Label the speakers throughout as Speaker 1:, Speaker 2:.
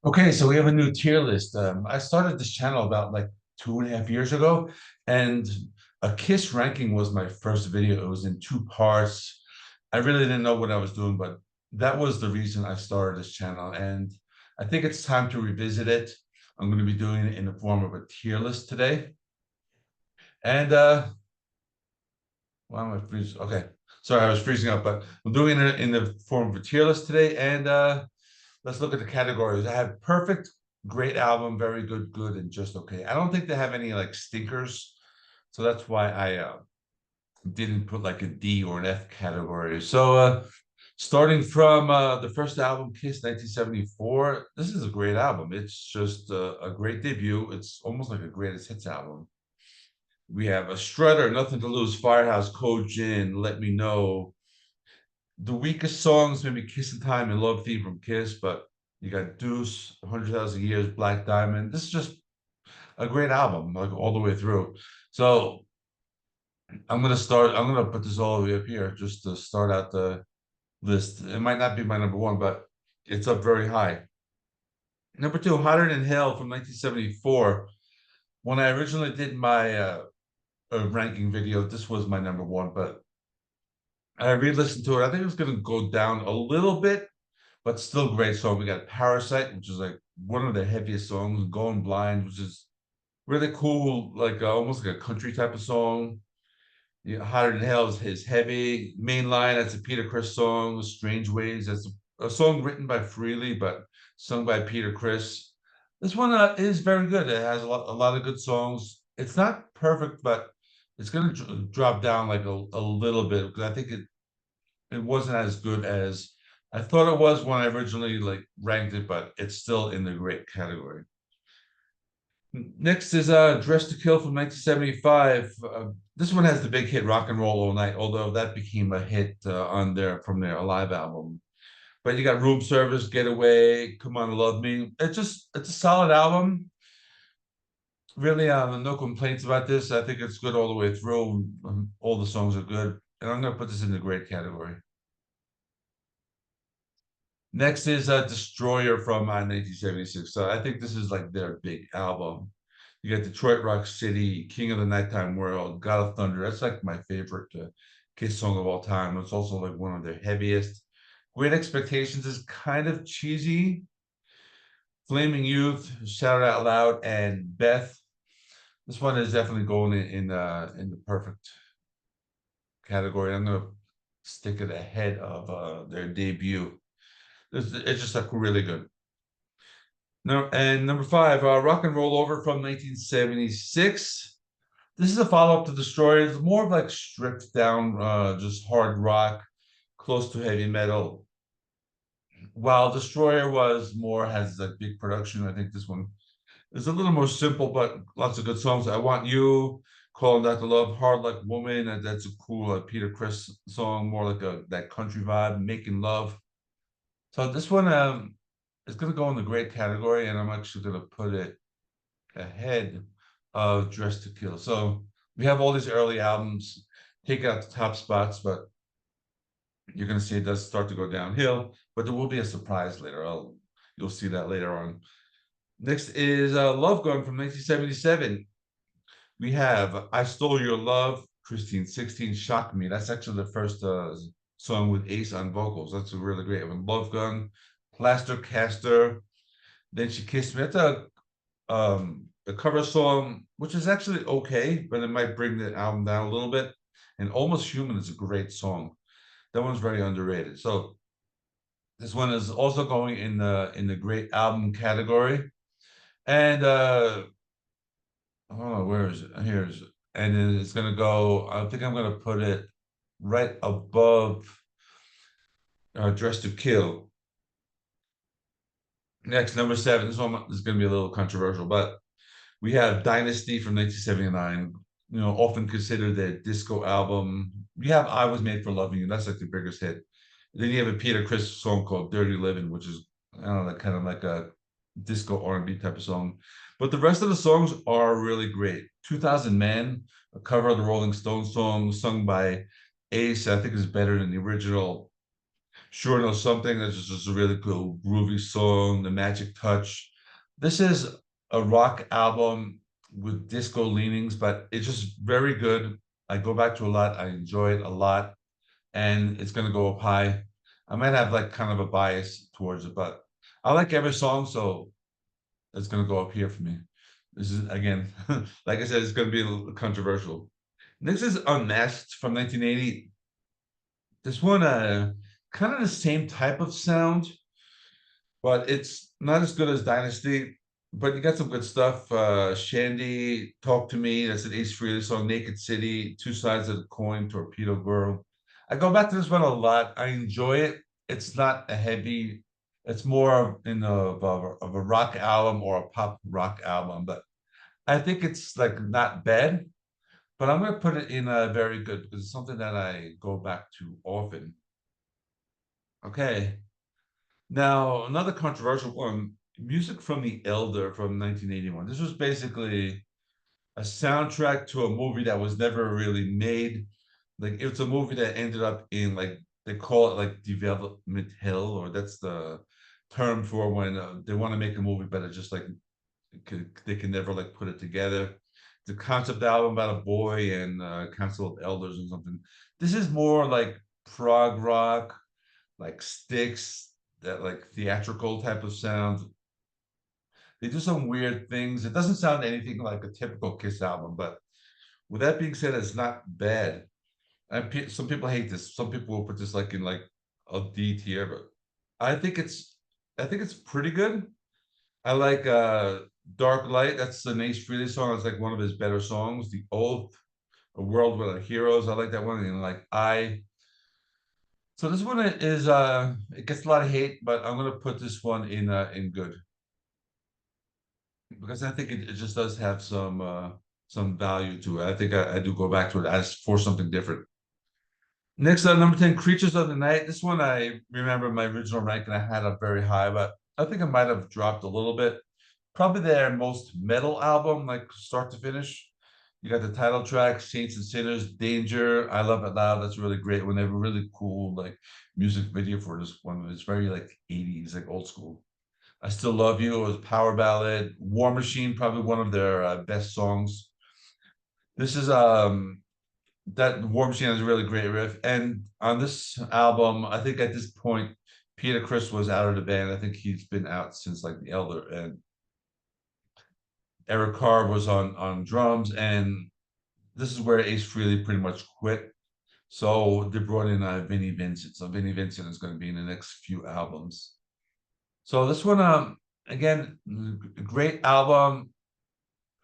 Speaker 1: Okay, so we have a new tier list. I started this channel about like 2.5 years ago, and a Kiss ranking was my first video. It was in two parts. I really didn't know what I was doing, but that was the reason I started this channel. And I think it's time to revisit it. I'm going to be doing it in the form of a tier list today. And why am I freezing? Okay, sorry, I was freezing up, but I'm doing it in the form of a tier list today. And let's look at the categories. I have perfect, great album, very good, good, and just okay. I don't think they have any like stinkers, so that's why I didn't put like a D or an F category. So starting from the first album, Kiss, 1974. This is a great album. It's just a great debut. It's almost like a greatest hits album. We have a Strutter, Nothing to Lose, Firehouse, Code Gin, Let Me Know. The weakest songs, maybe Kiss and Time and Love Theme from Kiss, but you got Deuce, 100,000 Years, Black Diamond. This is just a great album, like all the way through. So I'm gonna put this all the way up here just to start out the list. It might not be my number one, but it's up very high. Number two, Hotter Than Hell from 1974. When I originally did my ranking video, this was my number one, but I re-listened to it. I think it was gonna go down a little bit, but still great song. We got Parasite, which is like one of the heaviest songs, Going Blind, which is really cool, like almost like a country type of song. Yeah, Hotter Than Hell is heavy. Main Line, that's a Peter Criss song. Strange Ways, that's a song written by Freely, but sung by Peter Criss. This one is very good. It has a lot of good songs. It's not perfect, but it's going to drop down like a little bit because I think it wasn't as good as I thought it was when I originally like ranked it, but it's still in the great category. Next is Dress to Kill from 1975. This one has the big hit Rock and Roll All Night, although that became a hit on their Alive album. But you got Room Service, Getaway, Come On Love Me. It's a solid album. Really, no complaints about this. I think it's good all the way through. All the songs are good. And I'm gonna put this in the great category. Next is Destroyer from 1976. So I think this is like their big album. You got Detroit Rock City, King of the Nighttime World, God of Thunder. That's like my favorite Kiss song of all time. It's also like one of their heaviest. Great Expectations is kind of cheesy. Flaming Youth, Shout It Out Loud, and Beth. This one is definitely going in the perfect category. I'm gonna stick it ahead of their debut. It's just like really good. No, and number five, Rock and Roll Over from 1976. This is a follow-up to Destroyer. It's more of like stripped down, just hard rock, close to heavy metal. While Destroyer was more has like big production, I think this one is a little more simple, but lots of good songs. I Want You, Calling That the Love, Hard Like Woman. That's a cool Peter Criss song, more like a that country vibe. Making Love. So this one is going to go in the great category, and I'm actually going to put it ahead of Dress to Kill. So we have all these early albums take out the top spots, but you're going to see it does start to go downhill. But there will be a surprise later. You'll see that later on. Next is Love Gun from 1977. We have I Stole Your Love, Christine 16, Shock Me. That's actually the first song with Ace on vocals. That's a really great one. Love Gun, Plaster Caster, Then She Kissed Me. That's a cover song, which is actually okay, but it might bring the album down a little bit. And Almost Human is a great song. That one's very underrated. So this one is also going in the great album category. And oh, where is it? Here's and then it's gonna go. I think I'm gonna put it right above Dress to Kill. Next, number seven. This one is gonna be a little controversial, but we have Dynasty from 1979. You know, often considered their disco album. We have I Was Made for Loving You. That's like the biggest hit. Then you have a Peter Criss song called Dirty Living, which is I don't know, kind of like a disco R&B type of song. But the rest of the songs are really great. 2000 Man, a cover of the Rolling Stones song sung by Ace, I think is better than the original. Sure Know Something. That's just a really cool groovy song. The Magic Touch. This is a rock album with disco leanings, but it's just very good. I go back to a lot. I enjoy it a lot, and it's gonna go up high. I might have like kind of a bias towards it, but I like every song, so it's gonna go up here for me. This is again, like I said, it's gonna be a little controversial. Next is Unmasked from 1980. This one, kind of the same type of sound, but it's not as good as Dynasty. But you got some good stuff. Shandy, Talk to Me. That's an Ace Frehley song. Naked City, Two Sides of the Coin, Torpedo Girl. I go back to this one a lot. I enjoy it. It's not a heavy. It's more in of a rock album or a pop rock album, but I think it's like not bad. But I'm gonna put it in a very good because it's something that I go back to often. Okay. Now, another controversial one, music from The Elder from 1981. This was basically a soundtrack to a movie that was never really made. Like it's a movie that ended up in like they call it like development hell, or that's the term for when they want to make a movie, but it's just like they can never like put it together. The concept album about a boy and Council of Elders and something. This is more like prog rock, like Styx, that like theatrical type of sound. They do some weird things. It doesn't sound anything like a typical Kiss album, but with that being said, it's not bad. And some people hate this. Some people will put this like in like a D tier, but I think it's I think it's pretty good. I like Dark Light. That's the Ace Frehley song. It's like one of his better songs. The Oath, A World Without Heroes. I like that one. And like so this one is it gets a lot of hate, but I'm gonna put this one in good because I think it just does have some value to it. I think I do go back to it as for something different. Next up, number 10, Creatures of the Night. This one I remember my original ranking I had up very high, but I think I might have dropped a little bit. Probably their most metal album, like start to finish. You got the title track, Saints and Sinners, Danger, I Love It Loud. That's really great. When they have a really cool like music video for this one. It's very like 80s, like old school. I Still Love You. It was a power ballad. War Machine, probably one of their best songs. This is that War Machine has a really great riff. And on this album, I think at this point, Peter Criss was out of the band. I think he's been out since like the Elder, and Eric Carr was on drums. And this is where Ace Frehley pretty much quit. So they brought in Vinnie Vincent. So Vinnie Vincent is going to be in the next few albums. So this one, again, great album,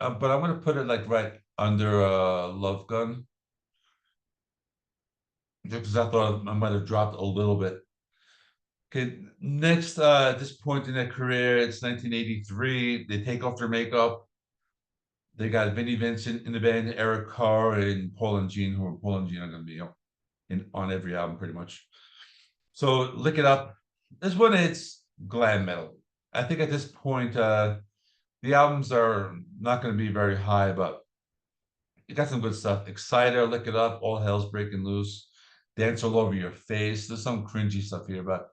Speaker 1: but I'm gonna put it like right under Love Gun, just because I thought I might have dropped a little bit. Okay, next, at this point in their career, it's 1983. They take off their makeup. They got Vinnie Vincent in the band, Eric Carr, and Paul and Gene, who are Paul and Gene are gonna be in on every album pretty much. So look it up. This one, it's glam metal. I think at this point, the albums are not going to be very high, but you got some good stuff. Exciter, Lick It Up, All Hell's Breaking Loose, Dance All Over Your Face. There's some cringy stuff here, but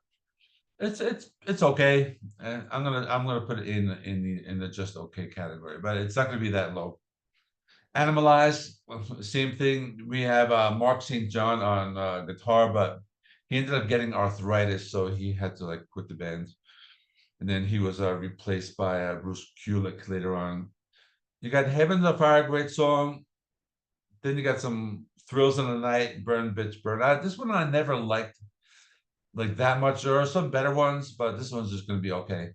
Speaker 1: it's okay. And I'm gonna put it in the just okay category, but it's not gonna be that low. Animalize, same thing. We have Mark St. John on guitar, but he ended up getting arthritis, so he had to like quit the band. And then he was replaced by Bruce Kulick later on. You got Heaven's a Fire, great song. Then you got some Thrills in the Night, Burn Bitch Burn. This one I never liked like that much. There are some better ones, but this one's just going to be okay.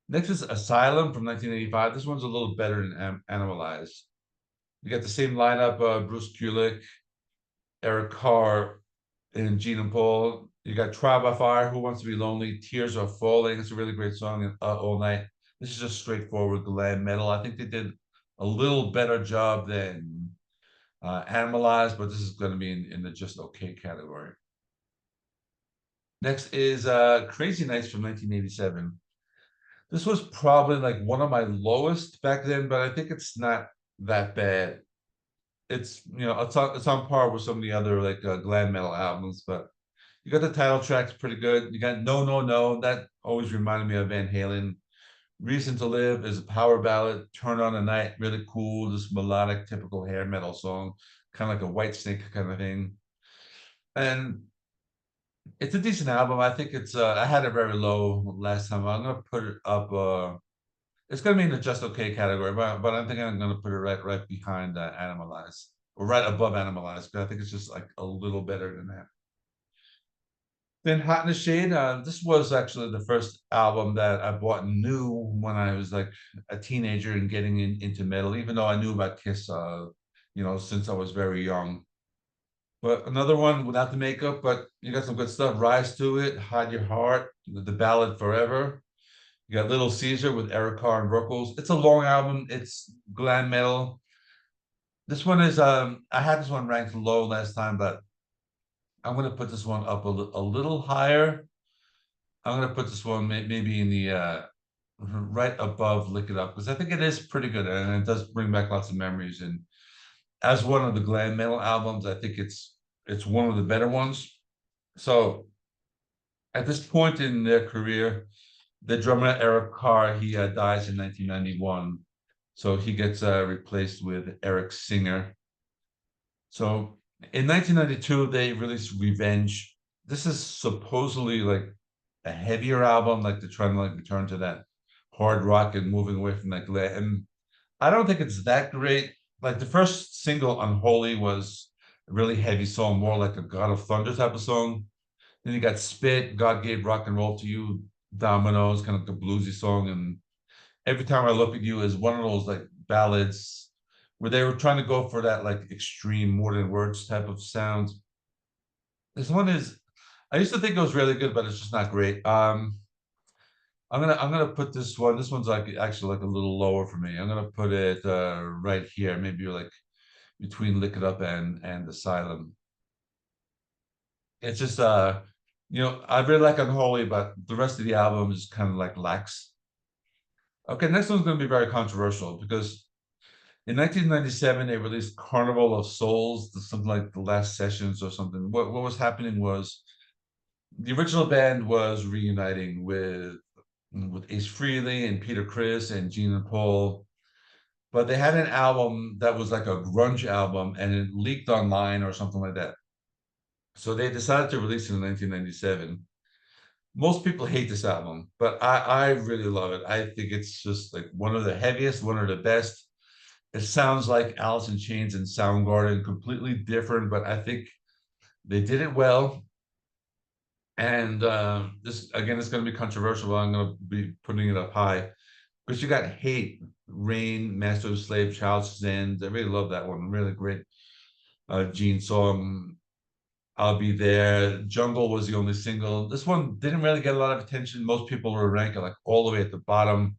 Speaker 1: Next is Asylum from 1985. This one's a little better than Animalize. You got the same lineup: Bruce Kulick, Eric Carr, and Gene and Paul. You got Trial by Fire, Who Wants to Be Lonely, Tears Are Falling. It's a really great song. All Night. This is just straightforward glam metal. I think they did a little better job than Animalized, but this is going to be in the just okay category. Next is Crazy Nights from 1987. This was probably like one of my lowest back then, but I think it's not that bad. It's it's on par with some of the other like glam metal albums, but You got the title track's pretty good. You got No No No. That always reminded me of Van Halen. Reason to Live is a power ballad. Turn on the Night, really cool. This melodic, typical hair metal song, kind of like a White Snake kind of thing. And it's a decent album. I think it's I had it very low last time. I'm gonna put it up it's gonna be in the just okay category, but I think I'm gonna put it right behind Animalize or right above Animalize because I think it's just like a little better than that. Then Hot in the Shade. This was actually the first album that I bought new when I was like a teenager and getting into metal, even though I knew about Kiss, since I was very young. But another one without the makeup, but you got some good stuff. Rise to It, Hide Your Heart, the ballad Forever. You got Little Caesar with Eric Carr and vocals. It's a long album. It's glam metal. This one is I had this one ranked low last time, but I'm gonna put this one up a little higher. I'm gonna put this one maybe in the right above Lick It Up because I think it is pretty good and it does bring back lots of memories. And as one of the glam metal albums, I think it's one of the better ones. So at this point in their career, the drummer Eric Carr he dies in 1991, so he gets replaced with Eric Singer. So in 1992, they released Revenge. This is supposedly like a heavier album, like they're trying to like return to that hard rock and moving away from that glam. And I don't think it's that great. Like the first single, Unholy, was a really heavy song, more like a God of Thunder type of song. Then you got Spit, God Gave Rock and Roll to You, Dominoes, kind of like a bluesy song. And Every Time I Look at You is one of those like ballads where they were trying to go for that like extreme more than words type of sound. This one is I used to think it was really good, but it's just not great. I'm gonna put this one. This one's like actually like a little lower for me. I'm gonna put it right here, maybe like between Lick It Up and Asylum. It's just I really like Unholy, but the rest of the album is kind of like lax. Okay, next one's gonna be very controversial because in 1997 they released Carnival of Souls, something like the last sessions or something. What was happening was the original band was reuniting with Ace Frehley and Peter Criss and Gene and Paul, but they had an album that was like a grunge album and it leaked online or something like that. So they decided to release it in 1997. Most people hate this album, but I really love it. I think it's just like one of the heaviest, one of the best. It sounds like Alice in Chains and Soundgarden, completely different, but I think they did it well. And this again is going to be controversial, but I'm going to be putting it up high because you got Hate, Rain, Master of Slave, Child's End. I really love that one. Really great Gene song. I'll Be There. Jungle was the only single. This one didn't really get a lot of attention. Most people were ranking like all the way at the bottom.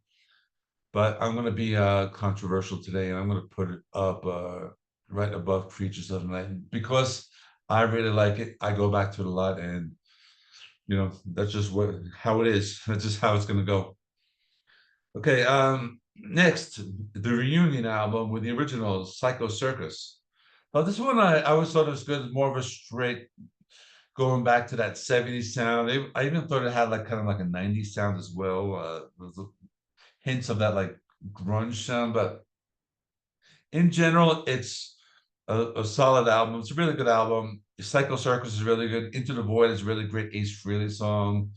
Speaker 1: But I'm going to be controversial today, and I'm going to put it up right above Creatures of the Night because I really like it. I go back to it a lot, and that's just how it is. That's just how it's going to go. Okay, next, the reunion album with the original Psycho Circus. Well, this one I always thought it was good, more of a straight going back to that 70s sound. I even thought it had like kind of like a 90s sound as well. There's hints of that like grunge sound, but in general, it's a solid album. It's a really good album. Psycho Circus is really good. Into the Void is a really great Ace Frehley song.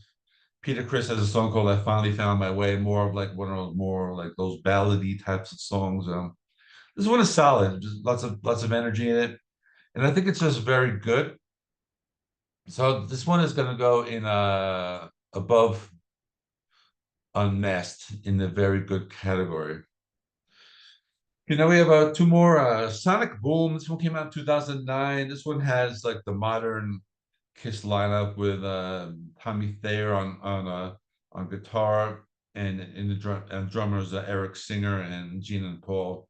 Speaker 1: Peter Criss has a song called "I Finally Found My Way," more of like one of those more like those ballady types of songs. This one is solid, just lots of energy in it, and I think it's just very good. So this one is going to go in above Unmasked in the very good category. We have two more. Sonic Boom. This one came out in 2009. This one has like the modern Kiss lineup with Tommy Thayer on guitar and in the drummers Eric Singer and Gene and Paul.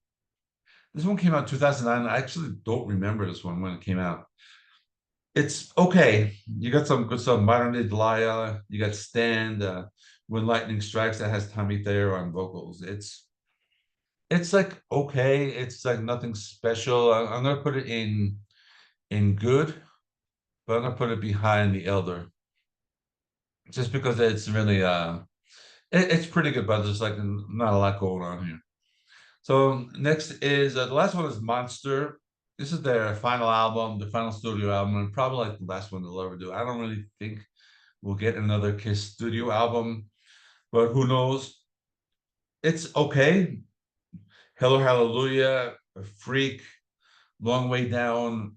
Speaker 1: This one came out in 2009. I actually don't remember this one when it came out. It's okay. You got some good stuff. Modern Day Delilah. You got Stand. When Lightning Strikes that has Tommy Thayer on vocals. It's like okay. It's like nothing special. I'm gonna put it in good. but I'm gonna put it behind the Elder, just because it's really it's pretty good, but there's like not a lot going on here. So next is the last one is Monster. This is their final album, the final studio album, and probably like the last one they'll ever do. I don't really think we'll get another Kiss studio album, but who knows? It's okay. Hello Hallelujah, Freak, Long Way Down.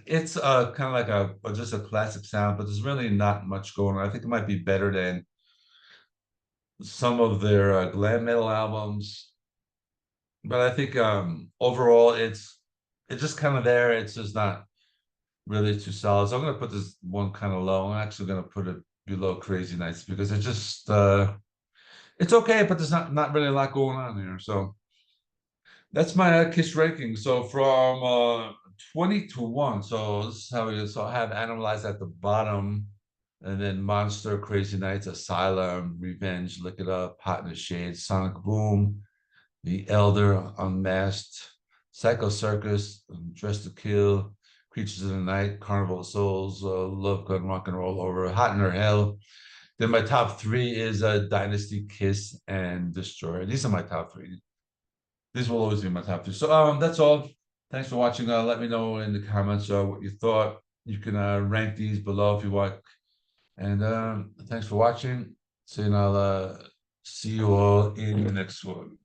Speaker 1: It's kind of like just a classic sound, but there's really not much going on. I think it might be better than some of their glam metal albums, but I think overall it's just kind of there. It's just not really too solid. So I'm gonna put this one kind of low. I'm actually gonna put it below Crazy Nights because it's just it's okay, but there's not really a lot going on here. So that's my Kiss ranking. So from 20 to 1. So this is how we so I have Animalize at the bottom, and then Monster, Crazy Nights, Asylum, Revenge, Lick It Up, Hot in the Shade, Sonic Boom, The Elder, Unmasked, Psycho Circus, Dress to Kill, Creatures of the Night, Carnival of Souls, Love Gun, Rock and Roll Over, Hot in Her Hell. Then my top three is Dynasty, Kiss, and Destroyer. These are my top three. These will always be my top three. So that's all. Thanks for watching. Let me know in the comments what you thought. You can rank these below if you want. And thanks for watching. So, I'll see you all in the next one.